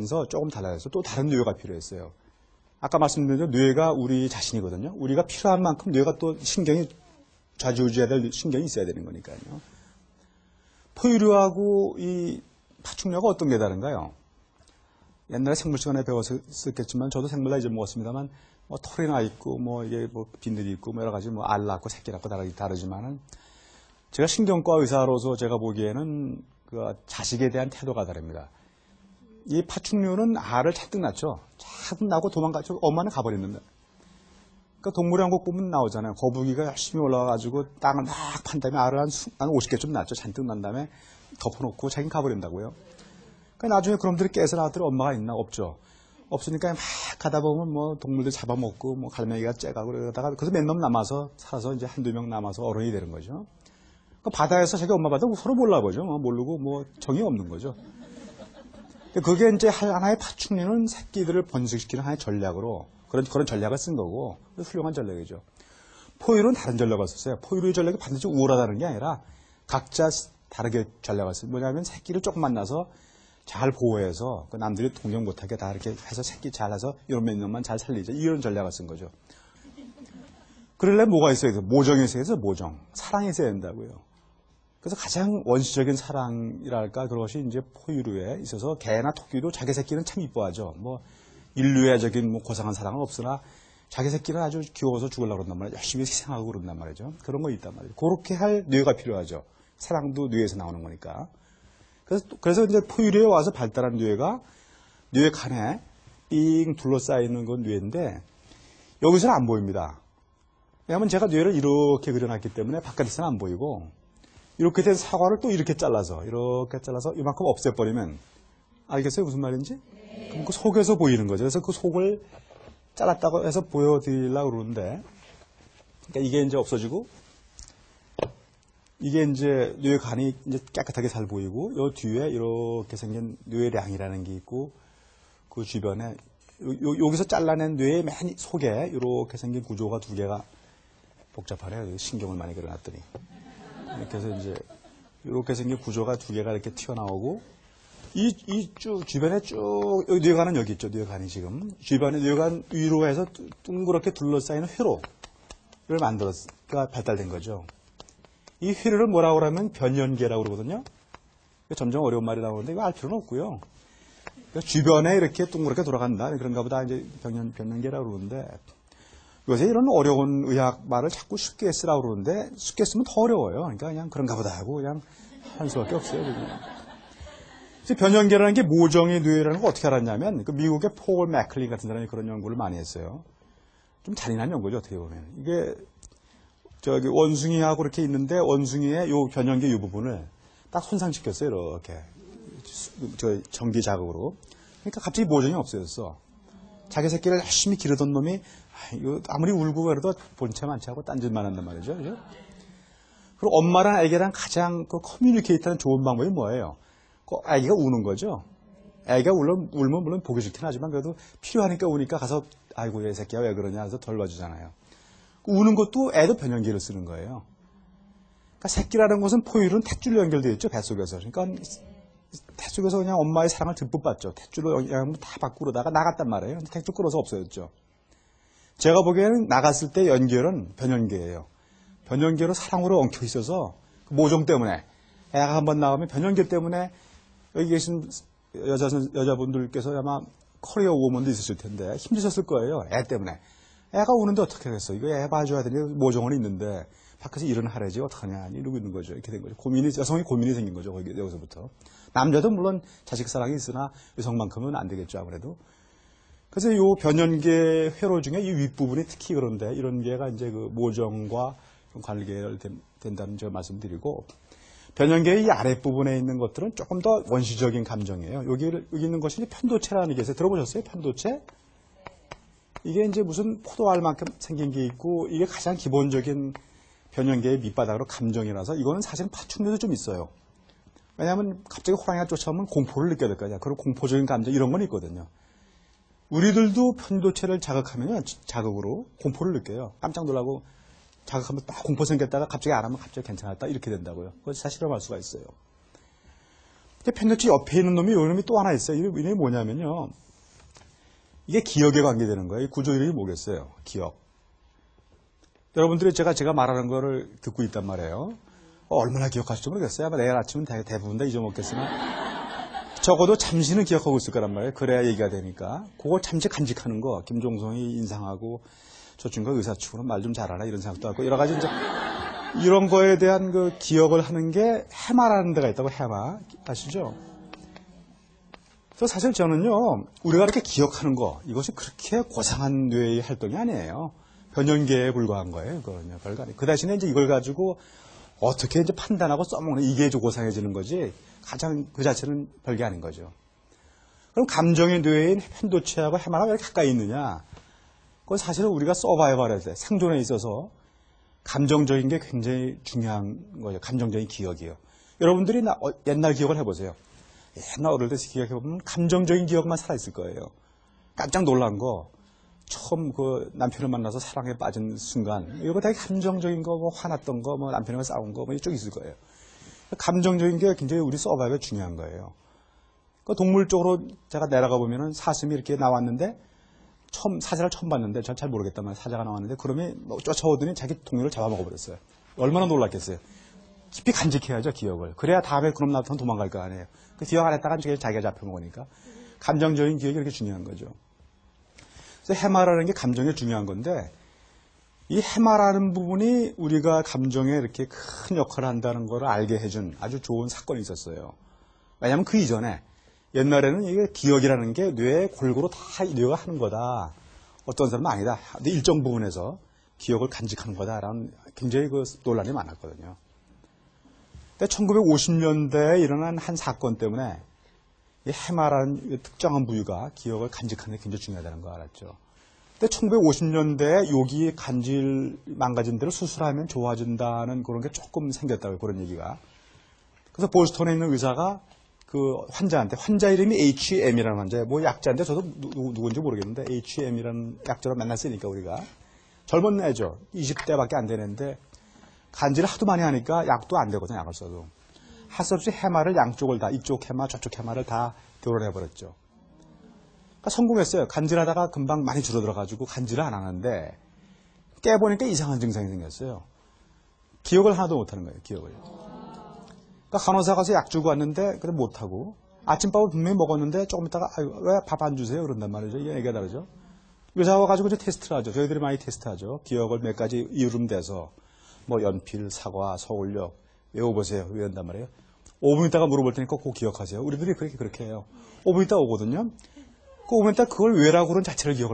달라지면서 조금 달라졌어요. 또 다른 뇌가 필요했어요. 아까 말씀드린 대로 뇌가 우리 자신이거든요. 우리가 필요한 만큼 뇌가 또 신경이 좌지우지해야 될 신경이 있어야 되는 거니까요. 포유류하고 이 파충류가 어떤 게 다른가요? 옛날에 생물 시간에 배웠었겠지만 저도 생물 나이 좀 먹었습니다만 뭐 털이 나 있고 뭐 이게 뭐 비늘이 있고 뭐 여러 가지 뭐 알 낳고 새끼 낳고 다르지만은 제가 신경과 의사로서 제가 보기에는 그 자식에 대한 태도가 다릅니다. 이 파충류는 알을 잔뜩 낳죠. 잔뜩 낳고 도망가죠. 엄마는 가버리는데. 그러니까 동물의 왕국 보면 나오잖아요. 거북이가 열심히 올라와가지고 땅을 막 판 다음에 알을 한 50개쯤 낳죠. 잔뜩 낳은 다음에 덮어놓고 자기는 가버린다고요. 그러니까 나중에 그놈들이 깨서 나왔더니 엄마가 있나? 없죠. 없으니까 막 가다 보면 뭐 동물들 잡아먹고 뭐 갈매기가 째가고 그러다가 그래서 몇 놈 남아서 살아서 이제 한두 명 남아서 어른이 되는 거죠. 그러니까 바다에서 자기 엄마 바다 서로 몰라보죠. 모르고 뭐 정이 없는 거죠. 그게 이제 하나의 파충류는 새끼들을 번식시키는 하나의 전략으로 그런 전략을 쓴 거고 훌륭한 전략이죠. 포유류는 다른 전략을 썼어요. 포유류의 전략이 반드시 우월하다는 게 아니라 각자 다르게 전략을 썼어요. 뭐냐면 새끼를 조금 만나서 잘 보호해서 그 남들이 동경 못하게 다 이렇게 해서 새끼 잘해서 이런 몇 년만 잘 살리자 이런 전략을 쓴 거죠. 그러려면 뭐가 있어야 돼요? 모정이 있어야 돼요. 모정. 사랑이 있어야 된다고요. 그래서 가장 원시적인 사랑이랄까 그것이 이제 포유류에 있어서 개나 토끼도 자기 새끼는 참 이뻐하죠. 뭐 인류애적인 뭐 고상한 사랑은 없으나 자기 새끼는 아주 귀여워서 죽으려고 그런단 말이에요. 열심히 희생하고 그런단 말이죠. 그런 거 있단 말이에요. 그렇게 할 뇌가 필요하죠. 사랑도 뇌에서 나오는 거니까. 그래서 이제 포유류에 와서 발달한 뇌가 뇌 칸에 삥 둘러싸이는 건 뇌인데 여기서는 안 보입니다. 왜냐하면 제가 뇌를 이렇게 그려놨기 때문에 바깥에서는 안 보이고 이렇게 된 사과를 또 이렇게 잘라서 이만큼 없애버리면 알겠어요? 무슨 말인지? 그럼 그 속에서 보이는 거죠. 그래서 그 속을 잘랐다고 해서 보여드리려고 그러는데 그러니까 이게 이제 없어지고 이게 이제 뇌간이 이제 깨끗하게 잘 보이고 요 뒤에 이렇게 생긴 뇌량이라는 게 있고 그 주변에 여기서 잘라낸 뇌의 맨 속에 이렇게 생긴 구조가 두 개가 복잡하네요. 신경을 많이 그려놨더니 이렇게 해서 이제 이렇게 생긴 구조가 두 개가 이렇게 튀어나오고 이 쭉 주변에 쭉 여기 뇌간은 여기 있죠. 뇌간이 지금 주변에 뇌간 위로 해서 둥그렇게 둘러싸이는 회로를 만들었가 발달된 거죠. 이 회로를 뭐라고 하면 변연계라고 그러거든요. 점점 어려운 말이 나오는데 이거 알 필요는 없고요. 그러니까 주변에 이렇게 둥그렇게 돌아간다. 그런가 보다 이제 변연계라고 그러는데 요새 이런 어려운 의학 말을 자꾸 쉽게 쓰라고 그러는데 쉽게 쓰면 더 어려워요. 그러니까 그냥 그런가 보다 하고 그냥 할 수밖에 없어요. 변연계라는 게 모정의 뇌라는 걸 어떻게 알았냐면 그 미국의 폴 맥클린 같은 사람이 그런 연구를 많이 했어요. 좀 잔인한 연구죠. 어떻게 보면. 이게 저기 원숭이하고 이렇게 있는데 원숭이의 요 변연계 요 부분을 딱 손상시켰어요. 이렇게 저 전기 자극으로. 그러니까 갑자기 모정이 없어졌어. 자기 새끼를 열심히 기르던 놈이 아무리 울고 그래도 본체 많지 않고 딴짓만 한단 말이죠. 그죠? 그리고 엄마랑 아기랑 가장 그 커뮤니케이트하는 좋은 방법이 뭐예요? 그 아기가 우는 거죠. 아기가 울면 물론 보기 좋긴 하지만 그래도 필요하니까 우니까 가서 아이고 얘 새끼야 왜 그러냐 해서 덜봐주잖아요. 우는 것도 애도 변연계를 쓰는 거예요. 그러니까 새끼라는 것은 포유류는 탯줄로 연결되어 있죠. 뱃속에서. 그러니까 탯속에서 그냥 엄마의 사랑을 듬뿍 받죠. 탯줄로 영양분 다 받고 그러다가 나갔단 말이에요. 근데 탯줄 끌어서 없어졌죠. 제가 보기에는 나갔을 때 연결은 변연계예요. 변연계로 사랑으로 엉켜 있어서 그 모종 때문에 애가 한번 나가면 변연계 때문에 여기 계신 여자분들께서 아마 커리어 우먼도 있으실 텐데 힘드셨을 거예요. 애 때문에. 애가 우는데 어떻게 하겠어. 이거 애 봐줘야 되는데 모종은 있는데 밖에서 일은 하래지 어떡하냐 이러고 있는 거죠. 이렇게 된 거죠. 여성이 고민이 생긴 거죠. 여기서부터. 남자도 물론 자식 사랑이 있으나 여성만큼은 안 되겠죠. 아무래도. 그래서 이 변연계 회로 중에 이 윗부분이 특히 그런데 이런 게가 이제 그 모정과 좀 관계된다는 점 말씀드리고 변연계의 이 아랫부분에 있는 것들은 조금 더 원시적인 감정이에요. 여기 있는 것이 편도체라는 게 있어요. 들어보셨어요? 편도체? 이게 이제 무슨 포도알만큼 생긴 게 있고 이게 가장 기본적인 변연계의 밑바닥으로 감정이라서 이거는 사실은 파충류도 좀 있어요. 왜냐하면 갑자기 호랑이가 쫓아오면 공포를 느껴야 될 거 아니야. 그런 공포적인 감정 이런 건 있거든요. 우리들도 편도체를 자극하면 자극으로 공포를 느껴요. 깜짝 놀라고 자극하면 딱 공포 생겼다가 갑자기 안 하면 갑자기 괜찮았다 이렇게 된다고요. 그걸 사실 실험할 수가 있어요. 펜도치 옆에 있는 놈이 요 놈이 또 하나 있어요. 이 놈이 뭐냐면요. 이게 기억에 관계되는 거예요. 이 구조 이름이 뭐겠어요? 기억. 여러분들이 제가 말하는 거를 듣고 있단 말이에요. 얼마나 기억하실지 모르겠어요. 아마 내일 아침은 대부분 다 잊어먹겠으나 적어도 잠시는 기억하고 있을 거란 말이에요. 그래야 얘기가 되니까. 그거 잠시 간직하는 거. 김종성이 인상하고 저 친구가 의사 치고는 말 좀 잘하나 이런 생각도 하고 여러 가지 이제 이런 거에 대한 그 기억을 하는 게 해마라는 데가 있다고 해마. 아시죠? 그래서 사실 저는요, 우리가 이렇게 기억하는 거, 이것이 그렇게 고상한 뇌의 활동이 아니에요. 변연계에 불과한 거예요. 그거는요. 별거 아니에요. 그 대신에 이제 이걸 가지고 어떻게 이제 판단하고 써먹는 이게 좀 고상해지는 거지, 가장 그 자체는 별게 아닌 거죠. 그럼 감정의 뇌인 펜도치하고 해마가 왜 이렇게 가까이 있느냐? 그건 사실은 우리가 서바이벌할 때, 생존에 있어서 감정적인 게 굉장히 중요한 거죠. 감정적인 기억이요. 여러분들이 옛날 기억을 해보세요. 옛날 어릴 때 기억해보면 감정적인 기억만 살아있을 거예요. 깜짝 놀란 거, 처음 그 남편을 만나서 사랑에 빠진 순간, 이거 되게 감정적인 거, 뭐 화났던 거, 뭐 남편이랑 싸운 거, 뭐 이쪽 있을 거예요. 감정적인 게 굉장히 우리 서바이벌에 중요한 거예요. 그 동물적으로 제가 내려가 보면은 사슴이 이렇게 나왔는데, 사자를 처음 봤는데, 전 잘 모르겠단 말이에요. 사자가 나왔는데, 그러면 쫓아오더니 자기 동료를 잡아먹어버렸어요. 얼마나 놀랐겠어요. 깊이 간직해야죠, 기억을. 그래야 다음에 그놈 나한테 도망갈 거 아니에요. 그 기억 안 했다가 자기가 잡혀먹으니까. 감정적인 기억이 이렇게 중요한 거죠. 그래서 해마라는 게 감정에 중요한 건데, 이 해마라는 부분이 우리가 감정에 이렇게 큰 역할을 한다는 걸 알게 해준 아주 좋은 사건이 있었어요. 왜냐하면 그 이전에 옛날에는 이게 기억이라는 게 뇌에 골고루 다 뇌가 하는 거다. 어떤 사람은 아니다. 근데 일정 부분에서 기억을 간직하는 거다라는 굉장히 그 논란이 많았거든요. 근데 1950년대에 일어난 한 사건 때문에 이 해마라는 특정한 부위가 기억을 간직하는 게 굉장히 중요하다는 거 알았죠. 근데 1950년대에 여기 망가진 데를 수술하면 좋아진다는 그런 게 조금 생겼다고요. 그런 얘기가. 그래서 보스턴에 있는 의사가 그 환자한테, 환자 이름이 HM이라는 환자예요. 뭐 약자인데 저도 누군지 모르겠는데 HM이라는 약자로 맨날 쓰니까 우리가. 젊은 애죠. 20대밖에 안 되는데 간질을 하도 많이 하니까 약도 안 되거든요. 약을 써도. 할 수 없이 해마를 양쪽을 다, 이쪽 해마 저쪽 해마를 다 교란해버렸죠. 그러니까 성공했어요. 간질하다가 금방 많이 줄어들어가지고 간질을 안 하는데 깨보니까 이상한 증상이 생겼어요. 기억을 하나도 못하는 거예요. 기억을. 그러니까 간호사 가서 약 주고 왔는데 근데 못하고 아침밥을 분명히 먹었는데 조금 있다가 왜 밥 안 주세요? 그런단 말이죠. 이게 얘기가 다르죠. 의사 와가지고 이제 테스트를 하죠. 저희들이 많이 테스트하죠. 기억을 몇 가지 이름 대서 뭐 연필, 사과, 서울역 외워보세요. 외운단 말이에요. 5분 있다가 물어볼 테니까 꼭 기억하세요. 우리들이 그렇게 해요. 5분 있다가 오거든요. 그 5분 있다가 그걸 외라고 그런 자체를 기억을